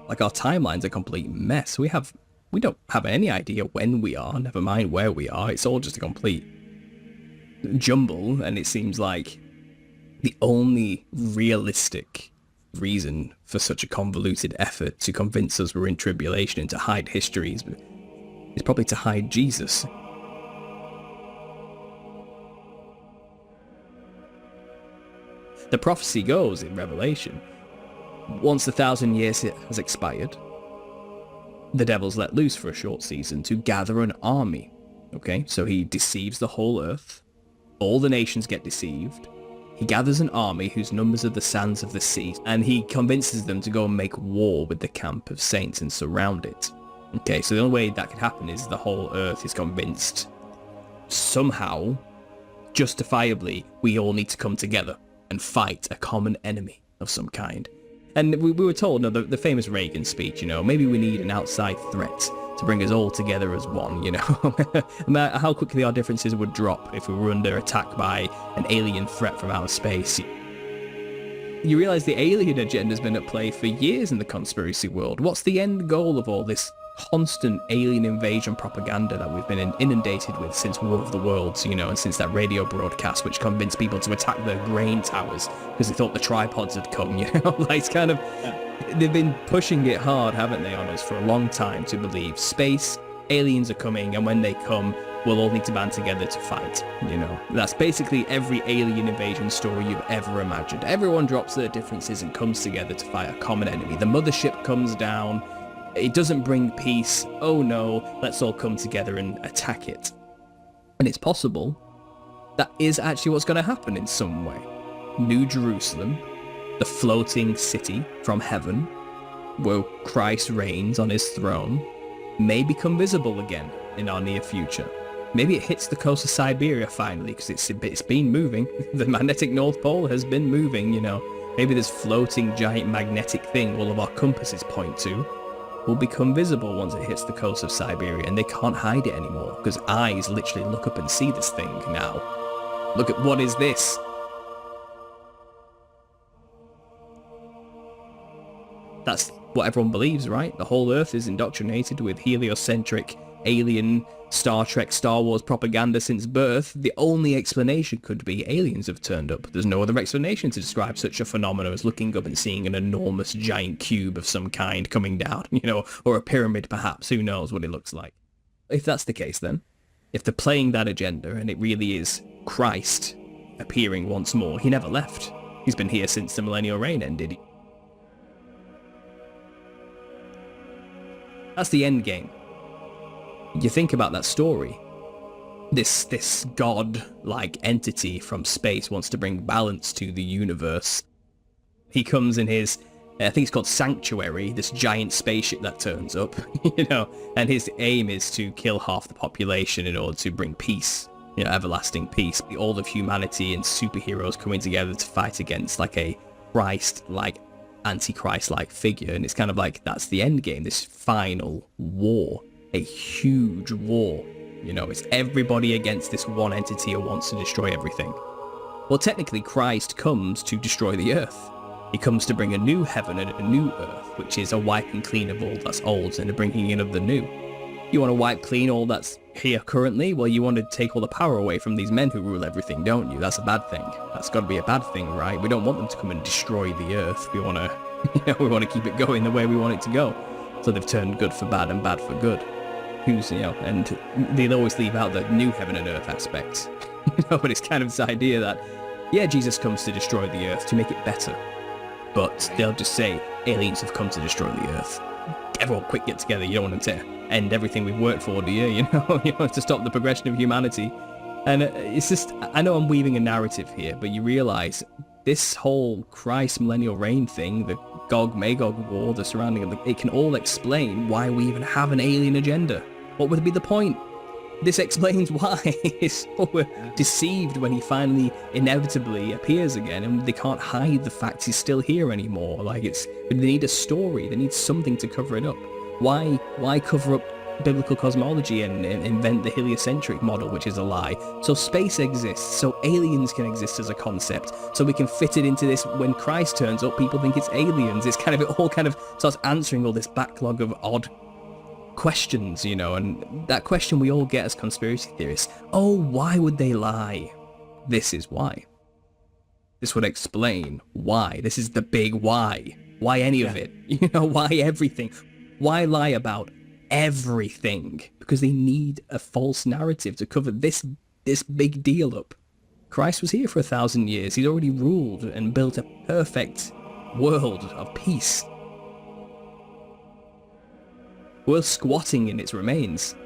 Like, our timeline's a complete mess. We don't have any idea when we are, never mind where we are. It's all just a complete jumble, and it seems like the only realistic reason for such a convoluted effort to convince us we're in tribulation and to hide histories is probably to hide Jesus. The prophecy goes in Revelation, once the 1,000 years has expired, the devil's let loose for a short season to gather an army. Okay, so he deceives the whole earth. All the nations get deceived. He gathers an army whose numbers are the sands of the sea, and he convinces them to go and make war with the camp of saints and surround it. Okay, so the only way that could happen is the whole earth is convinced somehow, justifiably, we all need to come together and fight a common enemy of some kind. And we were told, no, the famous Reagan speech, maybe we need an outside threat to bring us all together as one, How quickly our differences would drop if we were under attack by an alien threat from outer space. You realise the alien agenda's been at play for years in the conspiracy world. What's the end goal of all this constant alien invasion propaganda that we've been inundated with since War of the Worlds, and since that radio broadcast which convinced people to attack the grain towers because they thought the tripods had come, Like, it's kind of, they've been pushing it hard, haven't they, on us for a long time to believe space, aliens are coming, and when they come, we'll all need to band together to fight, That's basically every alien invasion story you've ever imagined. Everyone drops their differences and comes together to fight a common enemy. The mothership comes down. It doesn't bring peace. Oh no, let's all come together and attack it. And it's possible that is actually what's going to happen in some way. New Jerusalem, the floating city from heaven, where Christ reigns on his throne, may become visible again in our near future. Maybe it hits the coast of Siberia finally, because it's been moving. The magnetic North Pole has been moving, Maybe this floating giant magnetic thing all of our compasses point to will become visible once it hits the coast of Siberia, and they can't hide it anymore, because eyes literally look up and see this thing now. Look at, what is this? That's what everyone believes, right? The whole earth is indoctrinated with heliocentric, alien, Star Trek, Star Wars propaganda since birth. The only explanation could be aliens have turned up. There's no other explanation to describe such a phenomenon as looking up and seeing an enormous giant cube of some kind coming down, or a pyramid perhaps. Who knows what it looks like. If that's the case then, if they're playing that agenda and it really is Christ appearing once more, he never left. He's been here since the millennial reign ended. That's the end game. You think about that story. This god-like entity from space wants to bring balance to the universe. He comes in his, I think it's called Sanctuary, this giant spaceship that turns up, and his aim is to kill half the population in order to bring peace, everlasting peace. All of humanity and superheroes coming together to fight against like a Christ-like, antichrist-like figure, and it's kind of like that's the end game, this final war. A huge war, it's everybody against this one entity who wants to destroy everything. Well, technically Christ comes to destroy the earth. He comes to bring a new heaven and a new earth, which is a wiping clean of all that's old and a bringing in of the new. You want to wipe clean all that's here currently? Well, you want to take all the power away from these men who rule everything, don't you? That's a bad thing. That's got to be a bad thing, right? We don't want them to come and destroy the earth. We want to, we want to keep it going the way we want it to go. So they've turned good for bad and bad for good. And they'll always leave out the new heaven and earth aspect. But it's kind of this idea that, yeah, Jesus comes to destroy the earth to make it better. But they'll just say, aliens have come to destroy the earth. Everyone quick get together, you don't want them to end everything we've worked for, do you? You know, to stop the progression of humanity. And it's just, I know I'm weaving a narrative here, but you realise this whole Christ millennial reign thing, the Gog-Magog war, the surrounding of it can all explain why we even have an alien agenda. What would be the point? This explains why we're deceived when he finally inevitably appears again, and they can't hide the fact he's still here anymore. Like, they need a story, they need something to cover it up. Why cover up biblical cosmology and invent the heliocentric model, which is a lie. So space exists, so aliens can exist as a concept, so we can fit it into this. When Christ turns up, people think it's aliens. It's kind of, it all kind of starts answering all this backlog of odd questions, you know, and that question we all get as conspiracy theorists. Oh, why would they lie? This is why. This would explain why. This is the big why. Why any of it? You know, why everything? Why lie about everything? Because they need a false narrative to cover this big deal up. Christ was here for 1,000 years. He's already ruled and built a perfect world of peace. We're squatting in its remains.